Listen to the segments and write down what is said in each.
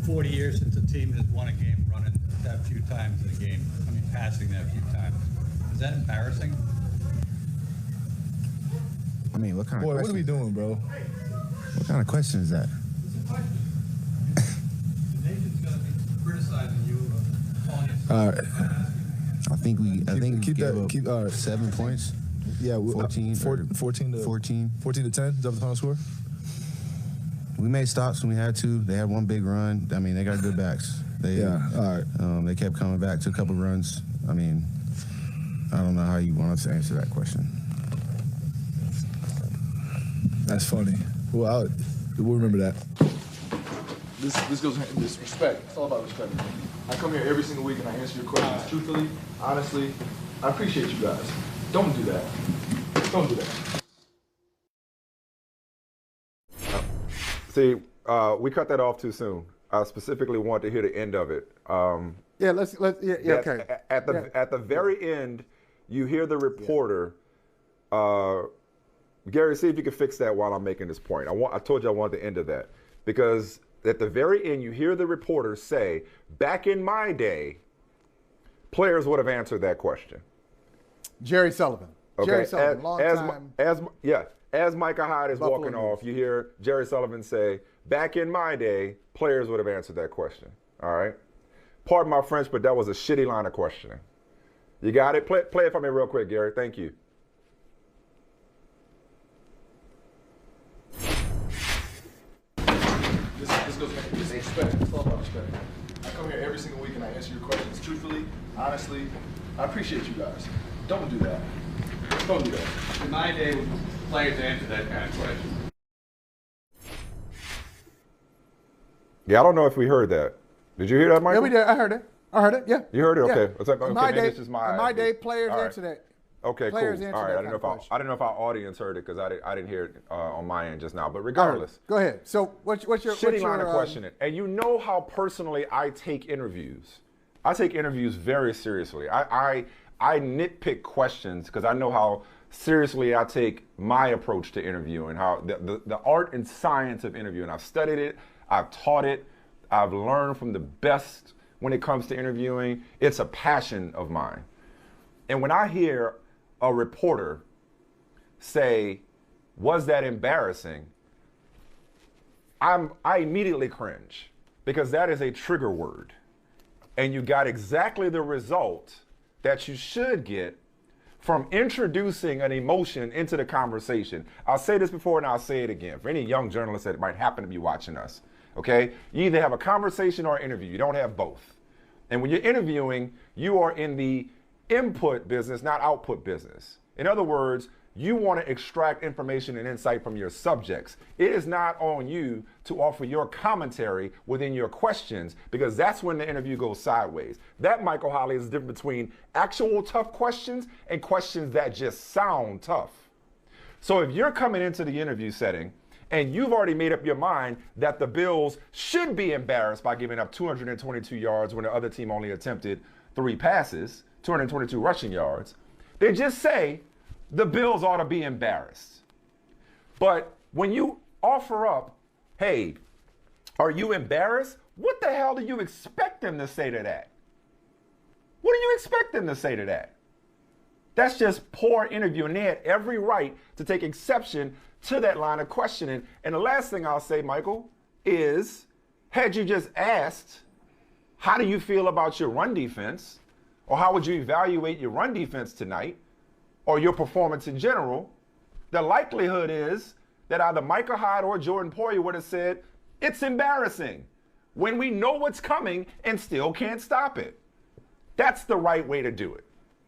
40 years since a team has won a game running that few times in a game. I mean, passing that few times. Is that embarrassing? I mean, what kind of Boy, question? what are we doing, bro? What kind of question is that? It's a question. The nation's going to be criticizing you, calling you. All right. I think we keep gave that. up All right. 7 points. Yeah, 14 14 to 14. 14 to 10. Is that the final score? We made stops when we had to. They had one big run. I mean, they got good backs. Yeah. All right. They kept coming back to a couple runs. I mean, I don't know how you want us to answer that question. That's funny. Well, we'll remember that. This goes into this respect. It's all about respect. I come here every single week and I answer your questions truthfully, honestly. I appreciate you guys. Don't do that. Don't do that. See, we cut that off too soon. I specifically want to hear the end of it. Okay. At the very end, you hear the reporter. Gary, see if you can fix that while I'm making this point. I told you I wanted the end of that because at the very end, you hear the reporter say, "Back in my day, players would have answered that question." Jerry Sullivan. Okay. Jerry Sullivan, long time. As Micah Hyde is Buffalo walking News. off, you hear Jerry Sullivan say, "Back in my day, players would have answered that question." All right. Pardon my French, but that was a shitty line of questioning. You got it? Play it for me real quick, Gary. Thank you. This goes back to respect. It's all about respect. I come here every single week and I answer your questions truthfully, honestly. I appreciate you guys. Don't do that. Don't do that. In my day, players answered that kind of question. Yeah, I don't know if we heard that. Did you hear that, Michael? Yeah, we did. I heard it. Yeah. You heard it? Yeah. Okay. It's like, In okay, my maybe day, it's just my in my day, players All right. answered that. Okay, Players cool. answer All right, that I didn't know if our audience heard it because I didn't hear it on my end just now. But regardless, Go ahead. So what's your shitty line of questioning. And you know how personally I take interviews. I take interviews very seriously. I nitpick questions because I know how seriously I take my approach to interviewing, how the art and science of interviewing. I've studied it. I've taught it. I've learned from the best when it comes to interviewing. It's a passion of mine. And when I hear a reporter say, "Was that embarrassing?" I immediately cringe because that is a trigger word. And you got exactly the result that you should get from introducing an emotion into the conversation. I'll say this before and I'll say it again. For any young journalists that might happen to be watching us, okay? You either have a conversation or an interview. You don't have both. And when you're interviewing, you are in the input business, not output business. In other words, you want to extract information and insight from your subjects. It is not on you to offer your commentary within your questions because that's when the interview goes sideways. That, Michael Holley, is the difference between actual tough questions and questions that just sound tough. So if you're coming into the interview setting and you've already made up your mind that the Bills should be embarrassed by giving up 222 yards when the other team only attempted 3 passes, 222 rushing yards, they just say the Bills ought to be embarrassed. But when you offer up, "Hey, are you embarrassed?" What the hell do you expect them to say to that? What do you expect them to say to that? That's just poor interviewing. They had every right to take exception to that line of questioning. And the last thing I'll say, Michael, is had you just asked, "How do you feel about your run defense?" or "How would you evaluate your run defense tonight?" or your performance in general, the likelihood is that either Micah Hyde or Jordan Poyer would have said, "It's embarrassing," when we know what's coming and still can't stop it. That's the right way to do it.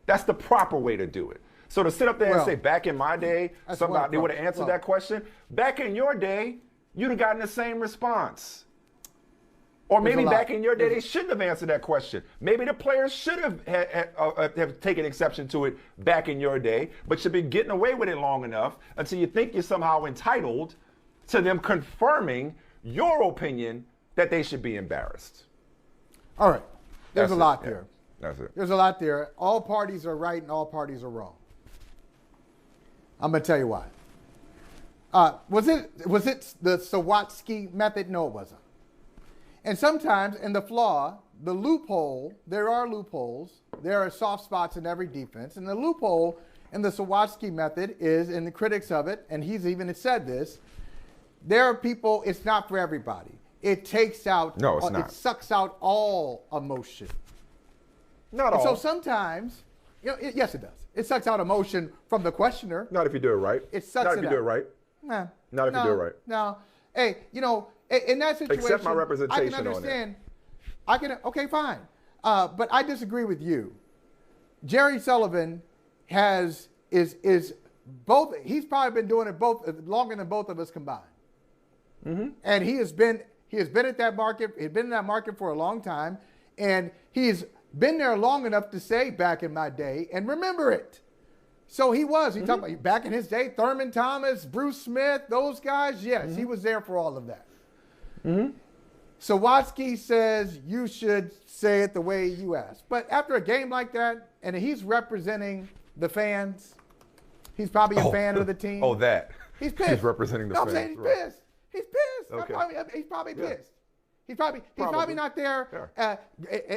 That's the proper way to do it. So to sit up there and say, "Back in my day, somebody would have answered that question," back in your day, you'd have gotten the same response. Or maybe back in your day, they shouldn't have answered that question. Maybe the players should have taken exception to it back in your day, but you've been getting away with it long enough until you think you're somehow entitled to them confirming your opinion that they should be embarrassed. All right. There's That's a lot it. there. Yeah. That's it. There's a lot there. All parties are right and all parties are wrong. I'm going to tell you why. Was it the Sawatsky method? No, it wasn't. And sometimes in the flaw, the loophole, there are loopholes. There are soft spots in every defense. And the loophole in the Sawatsky method is, and the critics of it, and he's even said this, there are people, it's not for everybody. It takes out, No, it's not. It sucks out all emotion. Not And all. so sometimes, yes, it does. It sucks out emotion from the questioner. Not if you do it right. It sucks Not it if you out. do it right. Nah, Not if you do it right. No. Hey, in that situation, Accept my representation I can on that. understand. Okay, fine. But I disagree with you. Jerry Sullivan is both. He's probably been doing it both longer than both of us combined. Mm-hmm. And he has been at that market. He's been in that market for a long time, and he's been there long enough to say back in my day and remember it. So he was. He talked about back in his day, Thurman Thomas, Bruce Smith, those guys. Yes, he was there for all of that. Mm-hmm. Sawatsky says you should say it the way you asked. But after a game like that, and he's representing the fans, he's probably a fan of the team. Oh, that. He's pissed. He's representing the no, fans. I'm saying he's right. pissed. He's pissed. Okay. He's probably Yeah. pissed. He's probably not there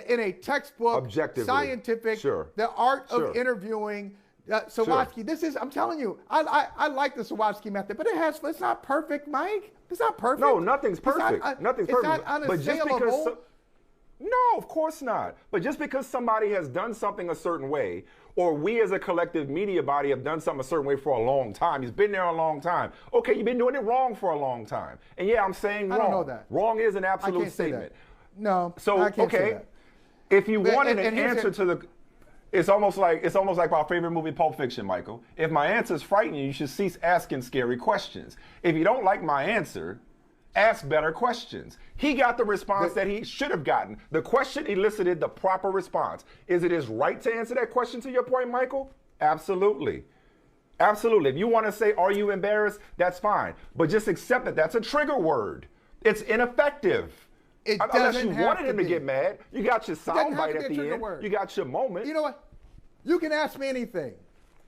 in a textbook, Objectively. scientific, Sure. the art Sure. of interviewing. Sawatsky, I'm telling you, I like the Sawatsky method, but it's not perfect, Mike. It's not perfect. No, nothing's perfect. Nothing's perfect. It's not But just unassailable. because no, of course not. But just because somebody has done something a certain way, or we as a collective media body have done something a certain way for a long time, he's been there a long time. Okay, you've been doing it wrong for a long time. And yeah, I'm saying wrong. I don't know that. Wrong is an I absolute can't say statement. that. No, So I can't say okay, that. if you But- wanted and an here's answer it. to the, it's almost like my favorite movie, Pulp Fiction, Michael. If my answers frighten you, you should cease asking scary questions. If you don't like my answer, ask better questions. He got the response that he should have gotten. The question elicited the proper response. Is it his right to answer that question, to your point, Michael? Absolutely. Absolutely. If you want to say, are you embarrassed? That's fine. But just accept that that's a trigger word. It's ineffective. Unless doesn't you have wanted him to be. get mad. You got your doesn't have soundbite to at be a the trigger end. word. You got your moment. You know what? You can ask me anything.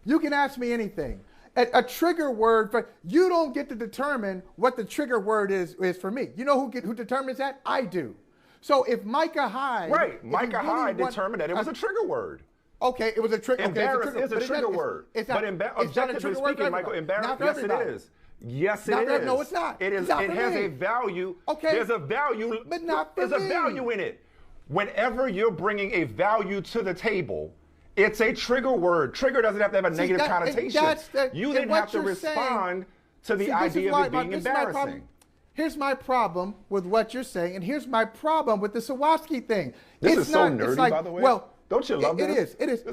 You can ask me anything. A trigger word you don't get to determine what the trigger word is for me. You know who determines that? I do. So if Micah Hyde, Right. Micah Hyde determined that it was a trigger word. Okay, it was a trigger. Embarrassed is a trigger word. It's not objectively speaking, Michael, embarrassed, yes it is. Yes, it is. No, it's not. It is. It's not It for has me. a value. Okay. There's a value. But not for There's me. a value in it. Whenever you're bringing a value to the table, it's a trigger word. Trigger doesn't have to have a negative connotation. You didn't have to respond to the idea of it being embarrassing. Here's my problem with what you're saying, and here's my problem with the Sawatsky thing. This It's is so not- it's nerdy, like, by the way. Well, Don't you love this? It is.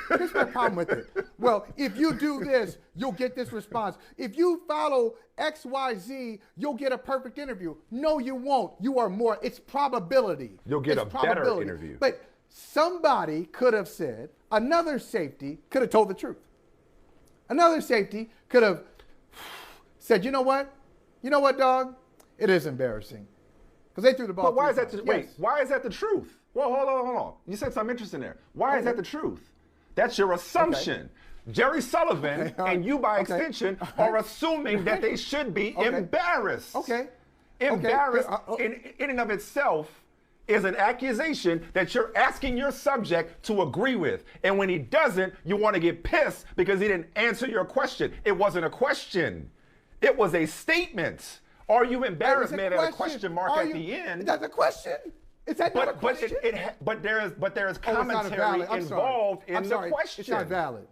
Here's my problem with it. Well, if you do this, you'll get this response. If you follow X, Y, Z, you'll get a perfect interview. No, you won't. You are more. It's probability. You'll get It's a better probability. interview. But somebody could have said, another safety could have told the truth. Another safety could have said, you know what? You know what, dog? It is embarrassing. Because they threw the ball. But why is three that? times. Wait, Yes. why is that the truth? Well, hold on. You said something interesting there. Why is that the truth? That's your assumption. Jerry Sullivan Okay, all right. and you, by Okay. extension, All right. are assuming that they should be Okay. embarrassed. Okay. Embarrassed Okay. in and of itself is an accusation that you're asking your subject to agree with. And when he doesn't, you want to get pissed because he didn't answer your question. It wasn't a question. It was a statement. Are you embarrassed, man? At a question mark at the end. That's a question. Is that not a question? But there is Oh, it's not a commentary valid. I'm sorry. involved in I'm sorry. the question. It's not valid.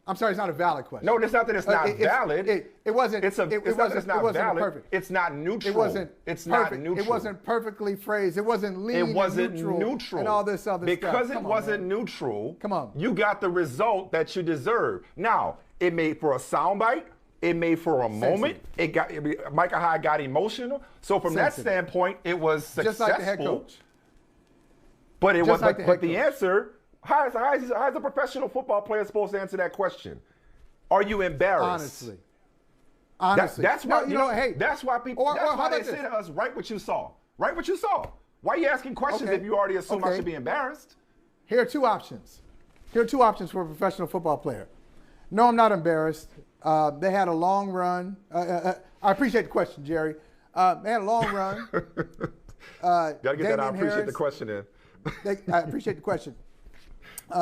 I'm sorry, it's not a valid question. No, it's not that it's not valid. It wasn't. It's not that it's not valid. Perfect. It's not neutral. It wasn't. It's perfect. not neutral. It wasn't perfectly phrased. It wasn't lean. It wasn't and neutral. and all this other because stuff. it wasn't neutral. Come on. You got the result that you deserve. Now, it made for a soundbite. It made for a moment. Micah Hyde got emotional. So from that standpoint, it was successful. Just like the head coach. But it was. Just like the But head the coach. answer: how is a professional football player supposed to answer that question? Are you embarrassed? Honestly. That's why hey. That's why people. Or That's how why they about say this? to us, "Write what you saw. Write what you saw." Why are you asking questions Okay. if you already assume I Okay. should be embarrassed? Here are two options. Here are two options for a professional football player. No, I'm not embarrassed. They had a long run. I appreciate the question, Jerry. They had a long run. Gotta get that. I Damian appreciate Harris, the question in. I appreciate the question.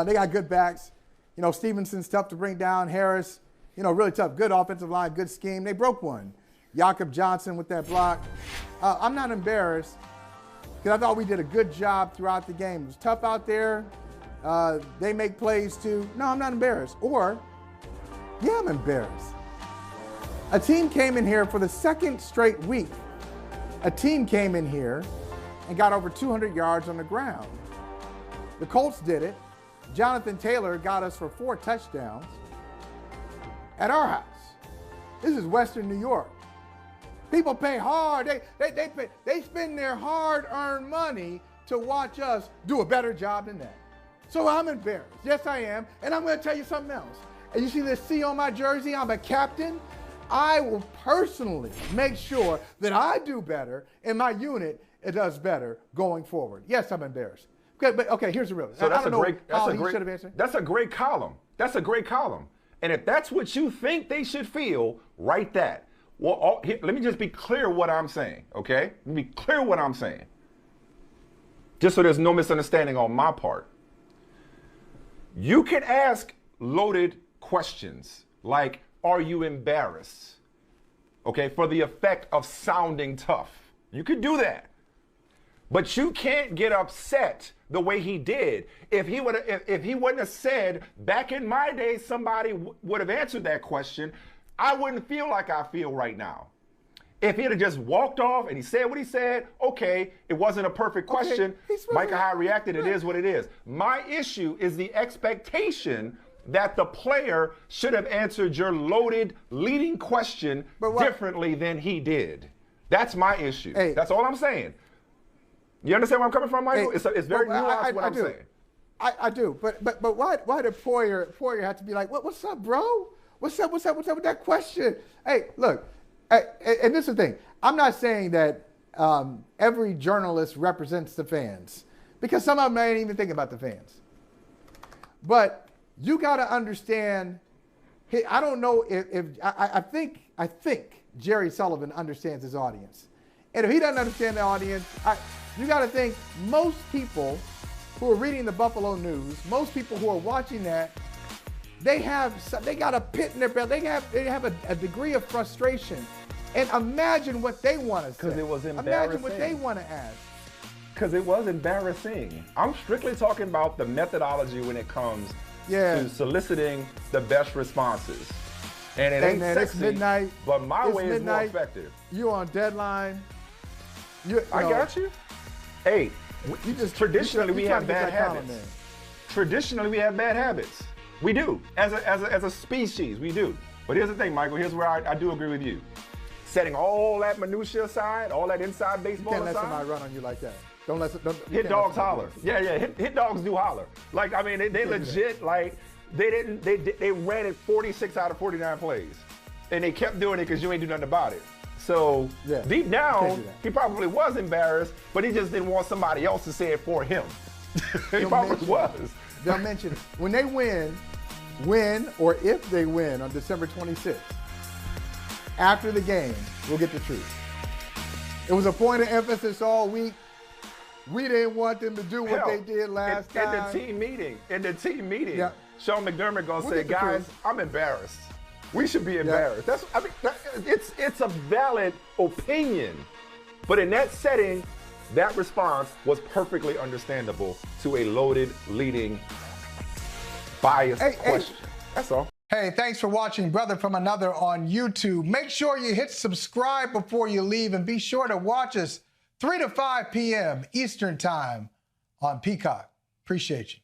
They got good backs. You know, Stevenson's tough to bring down. Harris, you know, really tough. Good offensive line, good scheme. They broke one. Jakob Johnson with that block. I'm not embarrassed because I thought we did a good job throughout the game. It was tough out there. They make plays too. No, I'm not embarrassed. Or, yeah, I'm embarrassed. A team came in here for the second straight week. A team came in here and got over 200 yards on the ground. The Colts did it. Jonathan Taylor got us for 4 touchdowns at our house. This is Western New York. People pay hard. They spend their hard-earned money to watch us do a better job than that. So I'm embarrassed. Yes, I am. And I'm going to tell you something else. And you see this C on my jersey? I'm a captain. I will personally make sure that I do better and my unit does better going forward. Yes, I'm embarrassed. Okay, but okay, here's the real. So that's a great column. That's a great column. And if that's what you think they should feel, write that. Well, let me just be clear what I'm saying, okay? Let me be clear what I'm saying. Just so there's no misunderstanding on my part. You can ask loaded questions like, are you embarrassed? Okay, for the effect of sounding tough. You could do that. But you can't get upset the way he did. If he wouldn't have said, back in my day, somebody would have answered that question, I wouldn't feel like I feel right now. If he'd have just walked off and he said what he said, okay, it wasn't a perfect question. Micah Hyde reacted, it is what it is. My issue is the expectation that the player should have answered your loaded, leading question differently than he did. That's my issue. Hey, that's all I'm saying. You understand where I'm coming from, Michael? Hey, it's very nuanced what I'm saying. I do, but why did Poyer have to be like, what's up, bro? What's up with that question? Hey, look, and this is the thing. I'm not saying that every journalist represents the fans, because some of them ain't even thinking about the fans. But you got to understand. I don't know if I think Jerry Sullivan understands his audience, and if he doesn't understand the audience, you got to think most people who are reading the Buffalo News, most people who are watching that, they got a pit in their belly. They have a degree of frustration, and imagine what they want to say. Because it was embarrassing. Imagine what they want to ask. Because it was embarrassing. I'm strictly talking about the methodology when it comes to soliciting the best responses. And it ain't sexy, it's midnight, but my way is more effective. You on deadline. I got you. Hey, traditionally we have bad habits. Traditionally we have bad habits. We do. As a species, we do. But here's the thing, Michael. Here's where I do agree with you. Setting all that minutia aside, all that inside baseball aside. You can't let somebody run on you like that. Hit dogs holler. Yeah. Hit dogs do holler. Like, I mean, they legit, like, they ran it 46 out of 49 plays. And they kept doing it because you ain't do nothing about it. So deep down, he probably was embarrassed, but he just didn't want somebody else to say it for him. He probably was. They'll mention it. When they win, or if they win on December 26th, after the game, we'll get the truth. It was a point of emphasis all week. We didn't want them to do what they did last time. In the team meeting, Sean McDermott gonna say, guys, I'm embarrassed. We should be embarrassed. It's a valid opinion. But in that setting, that response was perfectly understandable to a loaded, leading, biased question. That's all. Hey, thanks for watching Brother from Another on YouTube. Make sure you hit subscribe before you leave, and be sure to watch us 3 to 5 p.m. Eastern Time on Peacock. Appreciate you.